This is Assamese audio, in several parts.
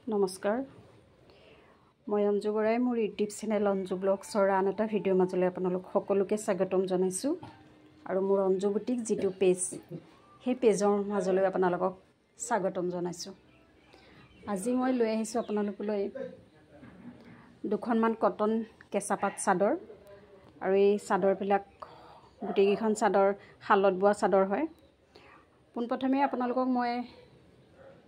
নমস্কাৰ মই অঞ্জু গৰাই মোৰ ইউটিউব চেনেল অঞ্জু ব্লগছৰ আন এটা ভিডিঅ' মাজলৈ আপোনালোক সকলোকে স্বাগতম জনাইছোঁ আৰু মোৰ অঞ্জু বুটিক যিটো পেজ সেই পেজৰ মাজলৈ আপোনালোকক স্বাগতম জনাইছোঁ। আজি মই লৈ আহিছোঁ আপোনালোকলৈ দুখনমান কটন কেঁচাপাত চাদৰ আৰু এই চাদৰবিলাক গোটেইকেইখন চাদৰ শালত বোৱা চাদৰ হয়। পোনপ্ৰথমে আপোনালোকক মই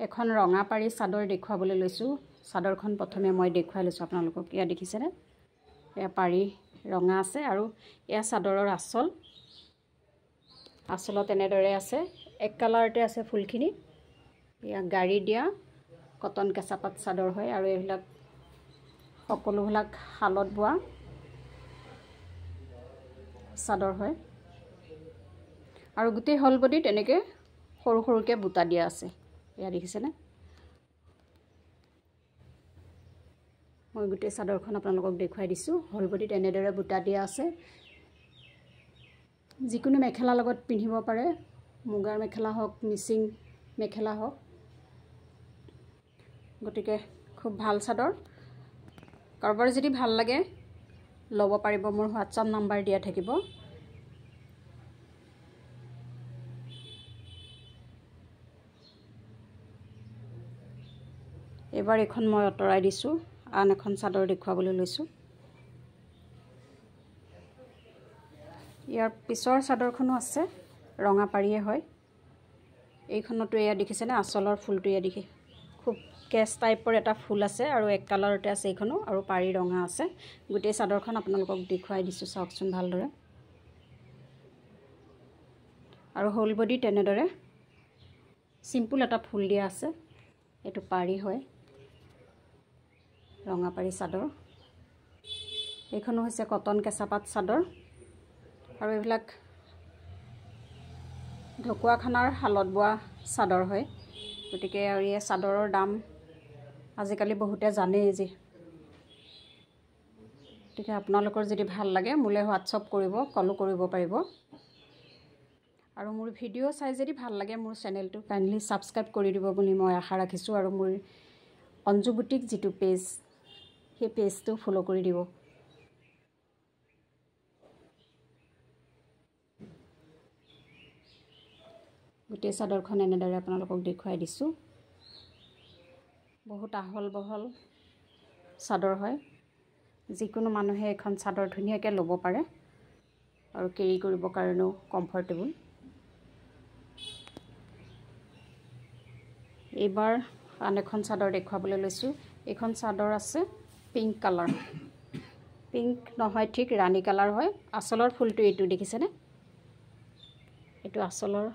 এখন ৰঙা পাৰি চাদৰ দেখুৱাবলৈ লৈছোঁ। চাদৰখন প্ৰথমে মই দেখুৱাই লৈছোঁ আপোনালোকক। এয়া দেখিছেনে, এয়া পাৰি ৰঙা আছে আৰু এয়া চাদৰৰ আঁচলত এনেদৰে আছে, এক কালাৰতে আছে ফুলখিনি। এয়া গাড়ী দিয়া কটন কেঁচাপাত চাদৰ হয় আৰু এইবিলাক সকলোবিলাক শালত বোৱা চাদৰ হয় আৰু গোটেই হল বডিত এনেকৈ সৰু সৰুকৈ বুটা দিয়া আছে। এয়া দেখিছেনে, মই গোটেই চাদৰখন আপোনালোকক দেখুৱাই দিছোঁ। হল বডিত এনেদৰে বুটা দিয়া আছে। যিকোনো মেখেলাৰ লগত পিন্ধিব পাৰে, মুগাৰ মেখেলা হওক, মিচিং মেখেলা হওক, গতিকে খুব ভাল চাদৰ। কাৰোবাৰ যদি ভাল লাগে ল'ব পাৰিব, মোৰ হোৱাটছআপ নাম্বাৰ দিয়া থাকিব। এবাৰ এখন মই আঁতৰাই দিছোঁ, আন এখন চাদৰ দেখুৱাবলৈ লৈছোঁ। ইয়াৰ পিছৰ চাদৰখনো আছে, ৰঙা পাৰিয়ে হয়। এইখনতো এয়া দেখিছেনে, আঁচলৰ ফুলটো এয়া দেখি খুব কেচ টাইপৰ এটা ফুল আছে আৰু এক কালাৰতে আছে এইখনো, আৰু পাৰি ৰঙা আছে। গোটেই চাদৰখন আপোনালোকক দেখুৱাই দিছোঁ, চাওকচোন ভালদৰে। আৰু হল বডি তেনেদৰে চিম্পুল এটা ফুল দিয়া আছে। এইটো পাৰি হয়, ৰঙা পাৰি চাদৰ। এইখনো হৈছে কটন কেঁচাপাত চাদৰ আৰু এইবিলাক ঢকুৱাখানাৰ শালত বোৱা চাদৰ হয়। গতিকে আৰু এই চাদৰৰ দাম আজিকালি বহুতে জানেই যে, গতিকে আপোনালোকৰ যদি ভাল লাগে মোলৈ হোৱাটছআপ কৰিব, কলো কৰিব পাৰিব। আৰু মোৰ ভিডিঅ' চাই যদি ভাল লাগে মোৰ চেনেলটো কাইণ্ডলি ছাবস্ক্ৰাইব কৰি দিব বুলি মই আশা ৰাখিছোঁ। আৰু মোৰ অঞ্জু বুটিক যিটো পেজ সেই পেজটো ফ'ল' কৰি দিব। গোটেই চাদৰখন এনেদৰে আপোনালোকক দেখুৱাই দিছোঁ। বহুত আহল বহল চাদৰ হয়, যিকোনো মানুহে এখন চাদৰ ধুনীয়াকৈ ল'ব পাৰে আৰু কেৰি কৰিবৰ কাৰণেও কমফৰ্টেবল। এইবাৰ আন এখন চাদৰ দেখুৱাবলৈ লৈছোঁ। এইখন চাদৰ আছে পিংক কালাৰ, পিংক নহয় ঠিক ৰাণী কালাৰ হয়। আঁচলৰ ফুলটো এইটো দেখিছেনে, এইটো আঁচলৰ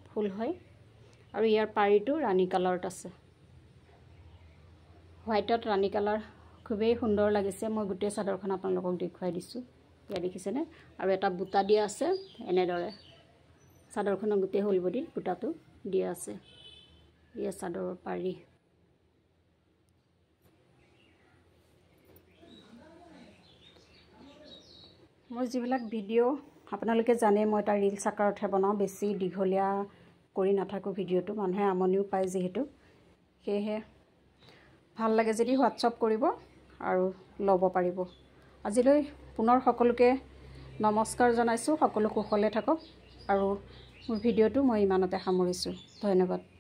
ফুল হয় আৰু ইয়াৰ পাৰিটো ৰাণী কালাৰত আছে। হোৱাইটত ৰাণী কালাৰ খুবেই সুন্দৰ লাগিছে। মই গোটেই চাদৰখন আপোনালোকক দেখুৱাই দিছোঁ। এয়া দেখিছেনে, আৰু এটা বুটা দিয়া আছে এনেদৰে। চাদৰখনৰ গোটেই হল বডিত বুটাটো দিয়া আছে। এয়া চাদৰৰ পাৰি। মোৰ যিবিলাক ভিডিঅ' আপোনালোকে জানে, মই এটা ৰিলছ আকাৰতহে বনাওঁ, বেছি দীঘলীয়া কৰি নাথাকোঁ ভিডিঅ'টো, মানুহে আমনিও পায় যিহেতু। সেয়েহে ভাল লাগে যদি হোৱাটছআপ কৰিব আৰু ল'ব পাৰিব। আজিলৈ পুনৰ সকলোকে নমস্কাৰ জনাইছোঁ। সকলো কুশলে থাকক আৰু মোৰ ভিডিঅ'টো মই ইমানতে সামৰিছোঁ। ধন্যবাদ।